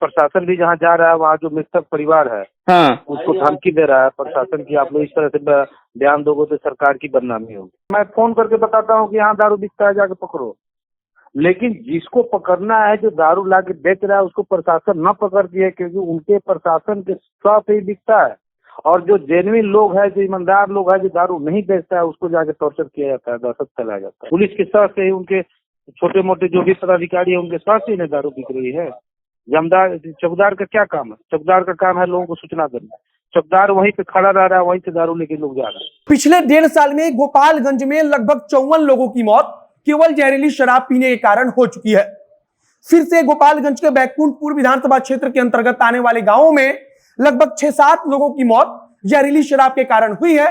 प्रशासन भी जहाँ जा रहा है वहाँ जो मृतक परिवार है हाँ उसको धमकी दे रहा है प्रशासन की, आप लोग इस तरह से बयान दोगे तो सरकार की बदनामी होगी। मैं फोन करके बताता हूँ कि यहाँ दारू बिकता है, जाके पकड़ो। लेकिन जिसको पकड़ना है, जो दारू ला के बेच रहा है, उसको प्रशासन न पकड़ती है, क्योंकि उनके प्रशासन के साथ ही बिकता है। और जो जेन्युइन लोग है, जो ईमानदार लोग है, जो दारू नहीं बेचता है, उसको जाके टॉर्चर किया जाता है, दहशत फैलाया जाता है। पुलिस के साथ से ही उनके छोटे मोटे जो भी पदाधिकारी है उनके साथ ही दारू बिक रही है। जमदार चौकीदार का क्या काम है? चौकीदार का काम है लोगों को सूचना देना। चौकीदार वहीं पे खड़ा रह रहा है, वहीं से दारू लेके लोग जा रहे हैं। पिछले 1.5 साल में गोपालगंज में लगभग 54 लोगों की मौत केवल जहरीली शराब पीने के कारण हो चुकी है। फिर से गोपालगंज के बैकुंठपुर विधानसभा क्षेत्र के अंतर्गत आने वाले गांवों में लगभग 6-7 लोगों की मौत जहरीली शराब के कारण हुई है।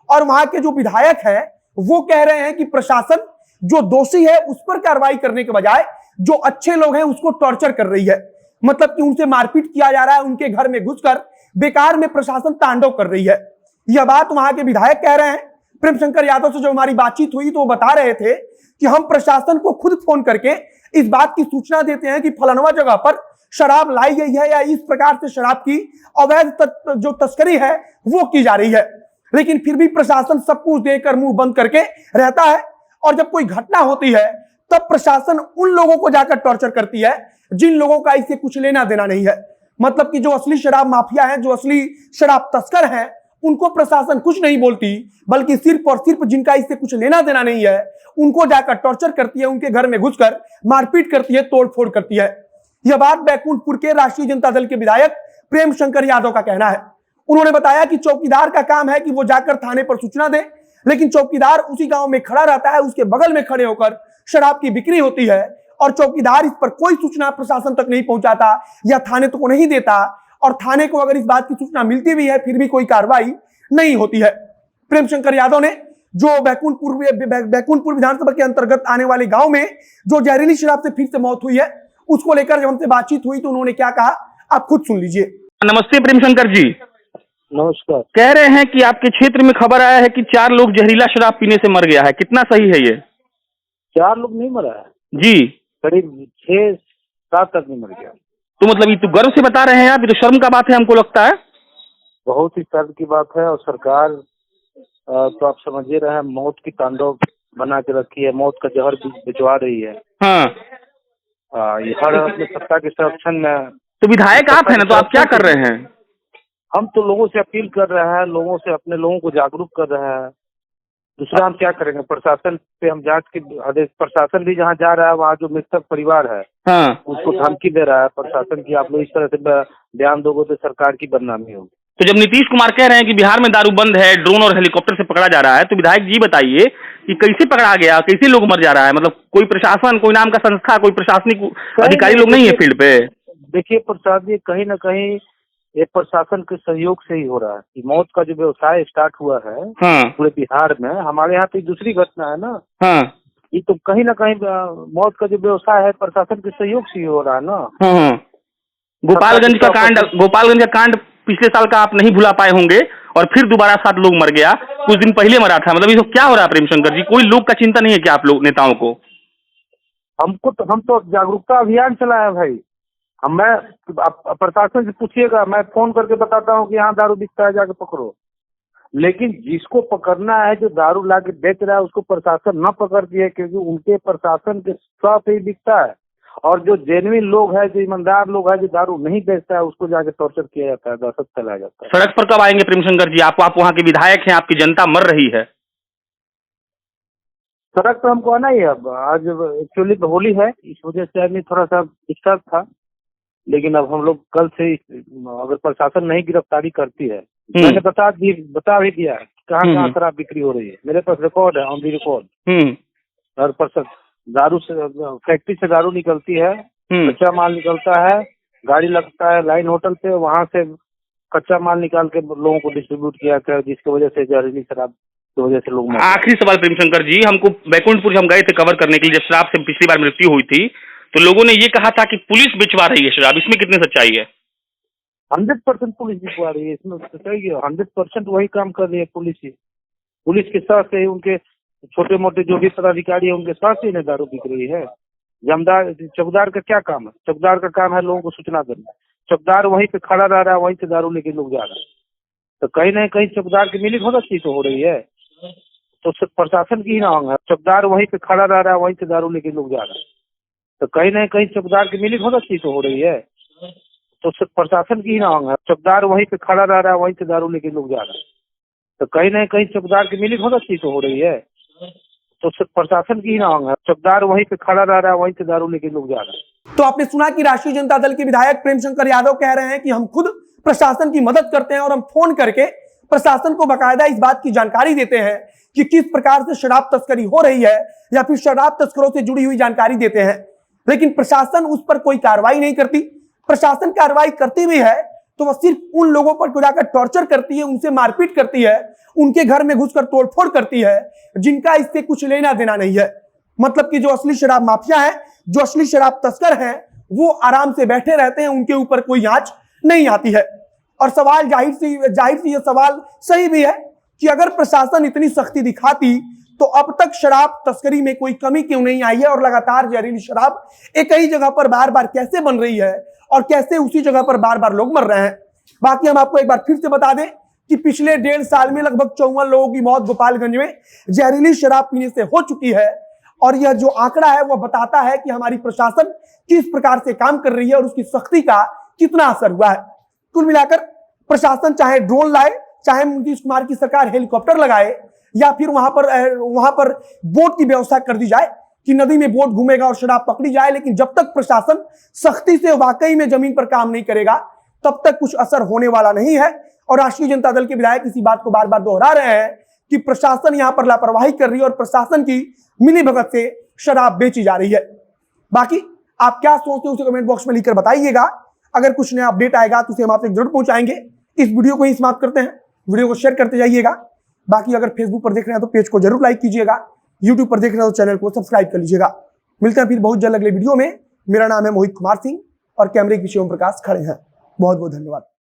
और वहां के जो विधायक हैं वो कह रहे हैं कि प्रशासन जो दोषी है उस पर कार्रवाई करने के बजाय जो अच्छे लोग हैं उसको टॉर्चर कर रही है। मतलब कि उनसे मारपीट किया जा रहा है, उनके घर में घुसकर बेकार में प्रशासन तांडव कर रही है। यह बात वहां के विधायक कह रहे हैं। प्रेम शंकर यादव से जो हमारी बातचीत हुई तो वो बता रहे थे कि हम प्रशासन को खुद फोन करके इस बात की सूचना देते हैं कि फलानवा जगह पर शराब लाई गई है या इस प्रकार से शराब की अवैध जो तस्करी है वो की जा रही है, लेकिन फिर भी प्रशासन सब कुछ देकर मुंह बंद करके रहता है। और जब कोई घटना होती है तब प्रशासन उन लोगों को जाकर टॉर्चर करती है जिन लोगों का इससे कुछ लेना देना नहीं है। मतलब कि जो असली शराब माफिया है, जो असली शराब तस्कर है, उनको प्रशासन कुछ नहीं बोलती, बल्कि सिर्फ और सिर्फ जिनका इससे कुछ लेना देना नहीं है उनको जाकर टॉर्चर करती है, उनके घर में घुसकर मारपीट करती है, तोड़फोड़ करती है। यह बात बैकुंठपुर के राष्ट्रीय जनता दल के विधायक प्रेम शंकर यादव का कहना है। उन्होंने बताया कि चौकीदार का काम है कि वो जाकर थाने पर सूचना दे, लेकिन चौकीदार उसी गांव में खड़ा रहता है, उसके बगल में खड़े होकर शराब की बिक्री होती है और चौकीदार इस पर कोई सूचना प्रशासन तक नहीं पहुंचाता या थाने तक नहीं देता। और थाने को अगर इस बात की सूचना मिलती भी है फिर भी कोई कार्रवाई नहीं होती है। प्रेम शंकर यादव ने जो बैकुंठपुर विधानसभा के अंतर्गत आने वाले गांव में जो जहरीली शराब से फिर से मौत हुई है उसको लेकर जब हमसे बातचीत हुई तो उन्होंने क्या कहा आप खुद सुन लीजिए। नमस्ते प्रेम शंकर जी। नमस्कार। कह रहे हैं कि आपके क्षेत्र में खबर आया है कि 4 लोग जहरीला शराब पीने से मर गया है, कितना सही है ये? 4 लोग नहीं मरा है जी, करीब 6-7 आदमी मर गया। तो मतलब ये तो गर्व से बता रहे हैं आप, ये तो शर्म का बात है हमको लगता है। बहुत ही शर्म की बात है। और सरकार तो आप समझ ही रहे हैं, मौत की तांडव बना के रखी है, मौत का जहर भिजवा रही है। हाँ, ये हर अपने सत्ता के संरक्षण में। तो विधायक आप हैं ना, तो आप क्या कर रहे हैं? हम तो लोगों से अपील कर रहे हैं, लोगों से अपने लोगों को जागरूक कर रहे हैं। दूसरा हम क्या करेंगे? प्रशासन पे हम जांच के आदेश, प्रशासन भी जहाँ जा रहा है वहाँ जो मृतक परिवार है हाँ, उसको धमकी दे रहा है प्रशासन की, आप लोग इस तरह से बयान दोगे तो सरकार की बदनामी होगी। तो जब नीतीश कुमार कह रहे हैं कि बिहार में दारू बंद है, ड्रोन और हेलीकॉप्टर से पकड़ा जा रहा है, तो विधायक जी बताइए कि कैसे पकड़ा गया, कैसे लोग मर जा रहा है? मतलब कोई प्रशासन, कोई नाम का संस्था, कोई प्रशासनिक अधिकारी लोग नहीं है फील्ड पे? देखिए प्रसाद जी, कहीं न कहीं ये प्रशासन के सहयोग से ही हो रहा है कि मौत का जो व्यवसाय स्टार्ट हुआ है हाँ, पूरे बिहार में। हमारे यहाँ तो दूसरी घटना है ना। हाँ, ये तो कहीं ना कहीं मौत का जो व्यवसाय है प्रशासन के सहयोग से ही हो रहा है ना। हाँ, हाँ। गोपालगंज का कांड पिछले साल का आप नहीं भुला पाए होंगे और फिर दोबारा 7 लोग मर गया, कुछ दिन पहले मरा था। मतलब ये सब क्या हो रहा है प्रेम शंकर जी? कोई लोग का चिंता नहीं है क्या आप लोग नेताओं को? हम तो जागरूकता अभियान चलाए हैं भाई। मैं प्रशासन से पूछिएगा, मैं फोन करके बताता हूँ कि यहाँ दारू बिकता है, जाके पकड़ो। लेकिन जिसको पकड़ना है, जो दारू ला के बेच रहा है, उसको प्रशासन न पकड़ती है, क्योंकि उनके प्रशासन के साथ ही बिकता है। और जो जेन्युइन लोग है, जो ईमानदार लोग है, जो दारू नहीं बेचता है, उसको जाके टॉर्चर किया जाता है, दहशत फैलाया जाता है। सड़क पर कब आएंगे प्रेम शंकर जी? आप वहाँ के विधायक हैं, आपकी जनता मर रही है। सड़क पर हमको आना ही है। अब आज एक्चुअली होली है, इस वजह से आदमी थोड़ा सा डिस्टर्ब था, लेकिन अब हम लोग कल से अगर प्रशासन नहीं गिरफ्तारी करती है, मैंने बता भी दिया है कहाँ कहाँ शराब बिक्री हो रही है। मेरे पास रिकॉर्ड है, ऑन दी रिकॉर्ड। और दारू से, फैक्ट्री से दारू निकलती है, कच्चा माल निकलता है, गाड़ी लगता है लाइन होटल पे, वहाँ से कच्चा माल निकाल के लोगों को डिस्ट्रीब्यूट किया जाता है, जिसकी वजह से जहरीली शराब की वजह से लोग। आखिरी सवाल प्रेम शंकर जी, हमको बैकुंठपुर हम गए थे कवर करने के लिए, जब शराब से पिछली बार मृत्यु हुई थी तो लोगों ने ये कहा था कि पुलिस बिचवा रही है शराब, इसमें कितनी सच्चाई है? 100% पुलिस बिचवा रही है, इसमें सच्चाई है। 100% वही काम कर रही है पुलिस ही। पुलिस के साथ से उनके छोटे मोटे जो भी पदाधिकारी है उनके साथ ही दारू बिक रही है। जमदार चौकीदार का क्या काम है? चौकीदार का काम है लोगों को सूचना देना। चौकीदार वहीं पे खड़ा रह रहा है, वहीं से दारू लेके लोग जा रहे हैं। तो कहीं ना कहीं चौकीदार की मिली भगत चीज तो हो रही है, तो सिर्फ प्रशासन की ही नाम है। चौकीदार वहीं पे खड़ा रह रहा है, वहीं से दारू लेके लोग जा रहे हैं। तो कहीं ना कहीं चौकीदार की मिली भगत चीज तो हो रही है, तो सिर्फ प्रशासन की ही नाम है। चौकीदार वहीं पे खड़ा रह रहा है, वहीं से दारू लेके लोग जा रहे हैं। तो कहीं ना कहीं चौकीदार की मिली भगत चीज तो हो रही है, तो सिर्फ प्रशासन की ही नाम है। चौकीदार वहीं पे खड़ा रह रहा है, वहीं से दारू लेके लोग जा रहे हैं। तो आपने सुना कि राष्ट्रीय जनता दल के विधायक प्रेमशंकर यादव कह रहे हैं कि हम खुद प्रशासन की मदद करते हैं और हम फोन करके प्रशासन को बाकायदा इस बात की जानकारी देते हैं कि किस प्रकार से शराब तस्करी हो रही है या फिर शराब तस्करों से जुड़ी हुई जानकारी देते हैं, लेकिन प्रशासन उस पर कोई कार्रवाई नहीं करती। प्रशासन कार्रवाई करती भी है तो वह सिर्फ उन लोगों पर जाकर टॉर्चर करती है, उनसे मारपीट करती है, उनके घर में घुसकर तोड़फोड़ करती है, जिनका इससे कुछ लेना देना नहीं है। मतलब कि जो असली शराब माफिया है, जो असली शराब तस्कर हैं, वो आराम से बैठे रहते हैं, उनके ऊपर कोई आंच नहीं आती है। और सवाल जाहिर सी ये सवाल सही भी है कि अगर प्रशासन इतनी सख्ती दिखाती तो अब तक शराब तस्करी में कोई कमी क्यों नहीं आई है और लगातार जहरीली शराब एक ही जगह पर बार बार कैसे बन रही है और कैसे उसी जगह पर बार बार लोग मर रहे हैं। बाकी हम आपको एक बार फिर से बता दें कि पिछले 1.5 साल में लगभग 54 लोगों की मौत गोपालगंज में जहरीली शराब पीने से हो चुकी है। और यह जो आंकड़ा है वह बताता है कि हमारी प्रशासन किस प्रकार से काम कर रही है और उसकी सख्ती का कितना असर हुआ है। कुल मिलाकर प्रशासन चाहे ड्रोन लाए, चाहे नीतीश कुमार की सरकार हेलीकॉप्टर लगाए या फिर वहां पर बोट की व्यवस्था कर दी जाए कि नदी में बोट घूमेगा और शराब पकड़ी जाए, लेकिन जब तक प्रशासन सख्ती से वाकई में जमीन पर काम नहीं करेगा तब तक कुछ असर होने वाला नहीं है। और राष्ट्रीय जनता दल के विधायक इसी बात को बार बार दोहरा रहे हैं कि प्रशासन यहां पर लापरवाही कर रही है और प्रशासन की मिलीभगत से शराब बेची जा रही है। बाकी आप क्या सोचते हैं उसे कमेंट बॉक्स में लिखकर बताइएगा। अगर कुछ नया अपडेट आएगा तो उसे हम आप तक जरूर पहुंचाएंगे। इस वीडियो को ही समाप्त करते हैं, वीडियो को शेयर करते जाइएगा। बाकी अगर फेसबुक पर देख रहे हैं तो पेज को जरूर लाइक कीजिएगा, यूट्यूब पर देख रहे हैं तो चैनल को सब्सक्राइब कर लीजिएगा। मिलते हैं फिर बहुत जल्द अगले वीडियो में। मेरा नाम है मोहित कुमार सिंह और कैमरे के पीछे ओम प्रकाश खड़े हैं। बहुत बहुत धन्यवाद।